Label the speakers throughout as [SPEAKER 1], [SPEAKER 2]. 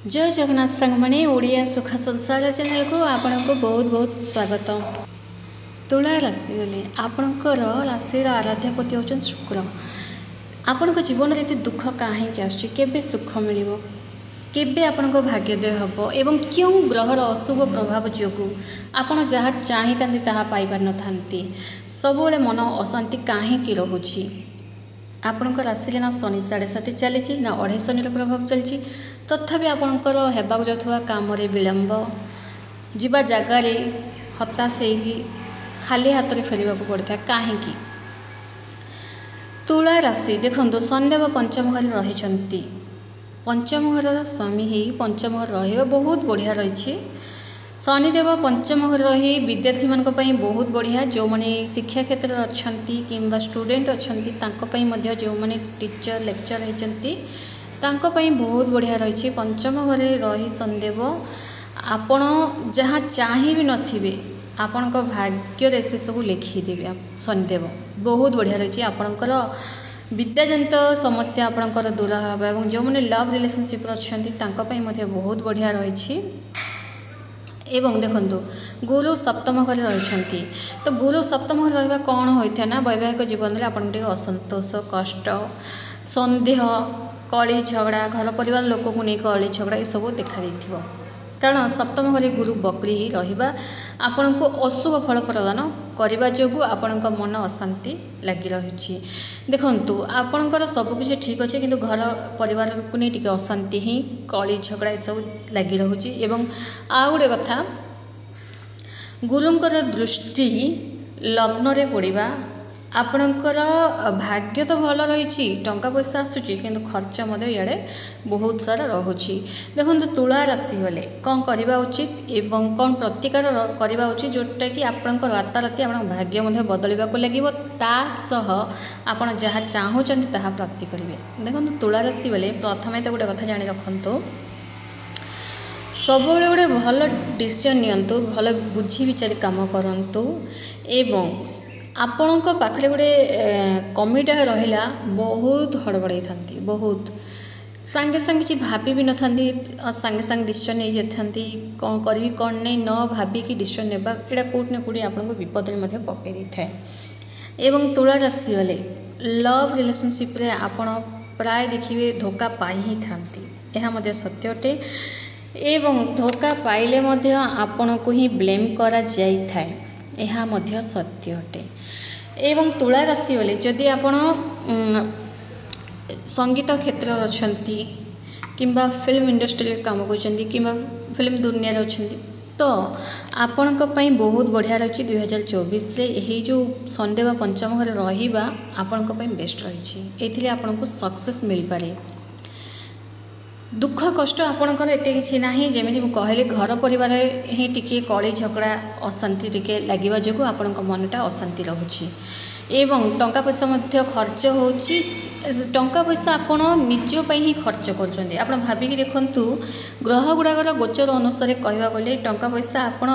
[SPEAKER 1] जय जगन्नाथ सांगमणे ओडिया सुख संसार चैनल को आपण को बहुत बहुत स्वागत। तुला राशि बोले आपणकर राशि आराध्यपति होचन शुक्र। आपण जीवन में दुख कहीं केबे सुख मिल केबे आपण भाग्योदय हम एवं क्यों ग्रहर अशुभ प्रभाव जो आपड़ जहाँ चाहता ताहा पाई पार न सब मन अशांति कहीं रोचे। आपणकर राशि ना शनि 7.5 चली ना 2.5 शनि प्रभाव चलती तथापि आपणकर हेबाक जाउथुवा काम रे विलंब जीवा जगार हताश खाली हाथ में फेरवा पड़ता है कहीं। तुला राशि देखो शनिदेव पंचम घर रही पंचम घर स्वामी ही पंचम घर रहा बहुत बढ़िया रही। शनिदेव पंचम घर रही विद्यार्थी मान बहुत बढ़िया जो मैंने शिक्षा क्षेत्र अच्छा कि स्टूडेंट अच्छा जो मैंने टीचर लेक्चर होती बहुत बढ़िया रही। पंचम घर रही शनिदेव आपण जहाँ चाह भी नथिबे आपण भाग्य से सब लिखिदेवे। शनिदेव बहुत बढ़िया रही आपणकर विद्याजनित समस्या आपणकर दूर हाँ और जो मैंने लव रिलेशनशिप अच्छा बहुत बढ़िया रही। एवं देखो गुरु सप्तम घर रही तो गुरु सप्तम घर रहा कौन होता है ना वैवाहिक जीवन में आपन असंतोष कष्ट सन्देह कली झगड़ा घर परिवार लोक को नहीं कली झगड़ा ये सब देखा देथिबो। कारण सप्तम घर गुरु बकरी ही रहा आपण को अशुभ फल प्रदान करने जो आपण मन अशांति लगी रही। देखु आपणकर सबकि ठीक अच्छे कि घर परिवार को नहीं टिके अशांति ही कली झगड़ा ये सब लगी रही। एवं आउ गोटे कथा गुरुंकर दृष्टि लग्न रे पड़िबा आपणकर भाग्य तो भल रही टंका पैसा आसूची किंतु खर्च इे बहुत सारा रोचे। देखो तुला राशि गले कौन करवा उचित एवं कौन प्रतिकार करवा उचित जोटा कि आपण राताराति आप भाग्य बदलवा लगे आपण जहाँ चाहूँ ताहा प्राप्ति करेंगे। देखो तुला राशि गले प्रथम तो गोटे कथा जाणी रखु सब गोटे भल डिसीजन नियंतु भल बुझी विचार काम करंतु एवं आपण पाखे गोटे कमिटा रहा बहुत हड़बड़ाई था बहुत सांगे सांगे किसी भाभी भी न था सांगे सांगे डिसीजन नहीं जाती कौन करी कौन नहीं न भाविकी डिसीजन नेबा एटा कोट ना कोटी आपको विपद में पकई दे थाए। एवं तुला राशि गले लव रिलेशनशिप रे आपण प्राय देखिए धोखा पाई ही थांती यह सत्य अटे एवं धोखा पाइले आपण को ही ब्लेम करा जाई थाए यह सत्य अटे। एवं तुला राशि वाले जदि आपण संगीत क्षेत्र अच्छा किंबा फिल्म इंडस्ट्री काम कर फिल्म दुनिया अच्छा तो आपण बहुत बढ़िया रही 2024 रे यही जो शनिदेव पंचम घर रहा आपण बेस्ट रही ये आपन को सक्सेस मिल पारे। दुख कष्ट आपणकर एत कि ना जमी कहली घर परिवार ही टिके कली झगड़ा अशांति टिके लगे जो आपण मनटा अशांति रोचे एवं टंका पैसा खर्च होची टंका पैसा आपण निजपाई ही खर्च कर भाविकी देखु ग्रह गुड़ाकर गोचर अनुसार कहवा गले टंका पैसा आपण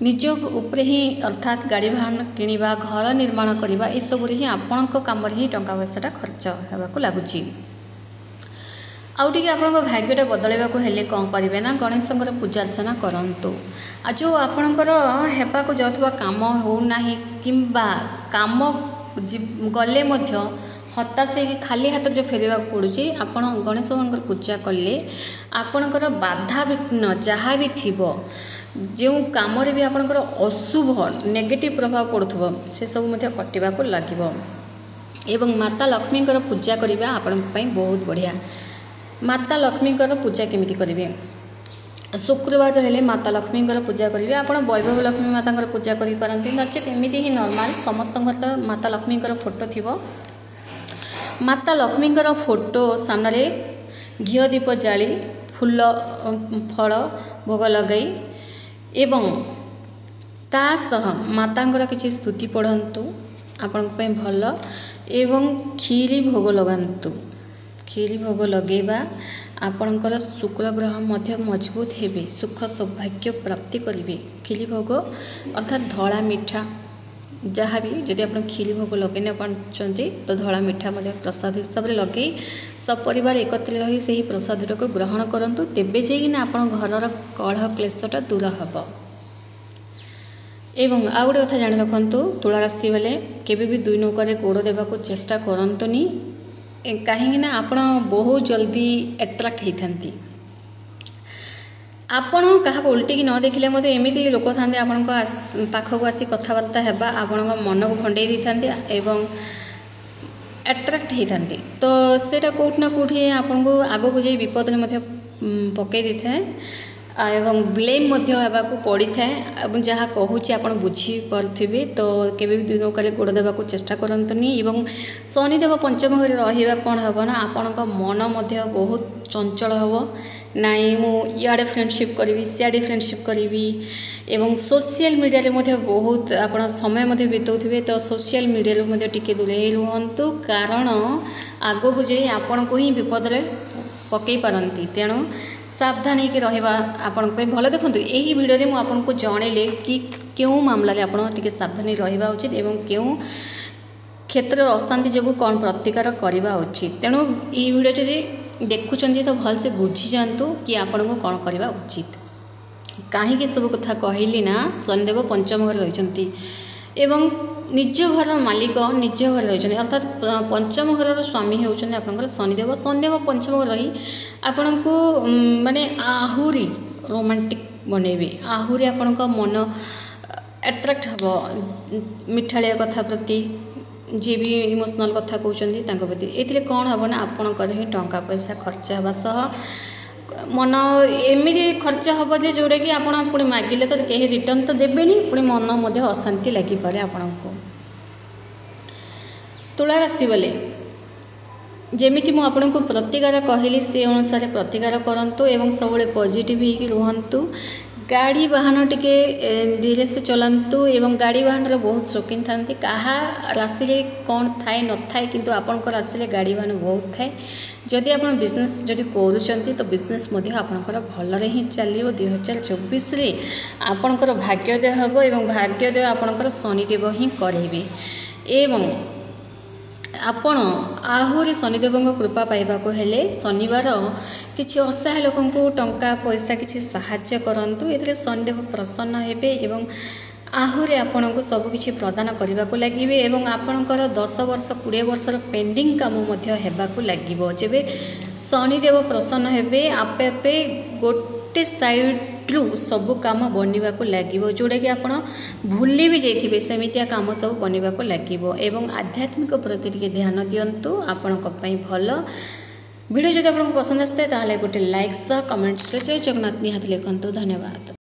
[SPEAKER 1] निज उपरे ही अर्थात गाड़ी वाहन किणवा घर निर्माण करवा ये सब ही आपण कम ही टंका पैसाटा खर्च होगा लगुच। आउटे आप भाग्यटा बदलवा हेले कौन करेंगे ना गणेश पूजा अर्चना करूँ आ जो आपणकर हेबाक जाउथुवा काम होना कि काम गले हताश खाली हाथ जो फेरवा पड़ुची आपण गणेश भगवान पूजा कले आपणकर बाधा विघ्न जहाँ भी थी जो कम भी आपणकर अशुभ नेगेटिव प्रभाव पड़ुथबो से सब कटिबा को लागिबो। एवं माता लक्ष्मी पूजा करवा आपण बहुत बढ़िया। माता लक्ष्मी पूजा केमिति करेंगे शुक्रवार हेले माता लक्ष्मी पूजा करेंगे आप वैभव लक्ष्मी माता पूजा करते नचेत एमती ही नॉर्मल समस्त तो माता लक्ष्मी फोटो थी माता लक्ष्मी फोटो सामने घी दीप जाली फूल फल भोग लगे एवं तासह माता किसी स्तुति पढ़तु आपण भल एवं खीरी भोग लगातु खीरी भोग लगेबा आपणकर शुक्र ग्रह मजबूत हेबे सुख सौभाग्य प्राप्ति करेंगे। खीरी भोग अर्थात धला मिठा जहाँ भी जदि आप खीरी भोग लगे न पार्टी तो धला मिठा प्रसाद हिसाब से लगे सब परिवार एकत्र रही से ही प्रसाद को ग्रहण करूँ तेबे जाइना आप घर कलह क्लेशटा दूर हम। एवं आउ गोटे कथा जाणी रखु तुला राशि बेले केवे भी दुई नौकर गोड़ देवाक चेष्टा करतुनि कहीं आप बहुत जल्दी एट्राक्ट होती आपण क्या उल्टिकी न देखिले मत एमती लोक था आपण पाखक आसी कथबार्ता है आपण मन को भंडे था एवं एट्राक्ट होती तो सेटा कौटना कौटी आपन को आग को जाई विपद में पकई दे था एवं ब्लेम पड़ी थाए जहाँ कहूँ आप बुझीपे तो केवे भी दुई नौकर गोड़ देवाक चेष्टा करतुनि एवं शनिदेव पंचम घर रहा कौन हम ना आपण मन बहुत चंचल हम नाई मु इे फ्रेंडशिप करी सियाड़े फ्रेंडशिप करी एवं सोशल मीडिया बहुत आप समय बिताऊे तो सोशल मीडिया टिके दूरे रुहतु कारण आग को जाई आपण को ही विपद में पकई पारती तेणु सावधान होकर रहा आपण भल देखो यही भिडियो में आपको जनइले कि क्यों मामलें आप सावधान रहा उचित एवं क्यों क्षेत्र अशांति जो कौन प्रतिकार करवा उचित तेणु ये भिडियो जदि देखुं तो भल से बुझी जातु कि आपण को कौन करवा उचित कहीं सब कथा कहली ना शनिदेव पंचम घर रही एवं निज घर मालिक निज घर रही अर्थात पंचम घर स्वामी होउछन्ति आपनकर शनिदेव शनिदेव पंचम घर रही आपण को माने आहुरी रोमांटिक बनैबे आहुरी आपण को मन एट्राक्ट हम मिठालिया कथा प्रति जी भी इमोशनल कथा कहते प्रति ये कौन हम ना आपणकर ही टंका पैसा खर्च हवा सह मन एमती खर्च हम जे जोड़ा कि आप पुणी मागिले तो कहीं रिटर्न तो देवेनि पुणी मन अशांति लगिपे आपण को। तुला राशि बेले जमीती मुझे प्रतिकार कहली से अनुसार प्रतिकार करूँ एवं सब पॉजिटिव रुहतु गाड़ी वाहन टिके धीरे से चलांतु एवं गाड़ी वाहन बहुत शौकीन था क्या राशि कौन थाए न थाए किंतु आपण राशि गाड़ी वाहन बहुत थाए जदि आप बिजनेस जदि करुँच तो बिजनेस आपणकर भलरे ही चलो 2024 आपणकर भाग्योदय हम एवं भाग्योदय आपणकर शनिदेव ही करेंगे एवं आपण आहुरी शनिदेव कृपा पाइबाक हेले शनिवार किसी असहाय लोक टंका पैसा किसी साहाय्य करंतु एथिरे शनिदेव प्रसन्न हेबे एवं आहुरी आपण को सब किछि प्रदान करने को लगे एवं आपणकर 10 वर्ष 20 वर्षर पेंडिंग काम हेबाकु लागिबो जेबे शनिदेव प्रसन्न हेबे आपे आपे गोटे साइड्रु सब काम बनवा को लगे जोड़ा कि आप भूली भी जाइए सेमितिया काम सब बनवा को लगे एवं आध्यात्मिक प्रति ध्यान दिंतु आपण भल वीडियो जब आपको पसंद आसता है गोटे लाइक सह कमेंट्स जय जगन्नाथ निहाती लिखंतु। धन्यवाद।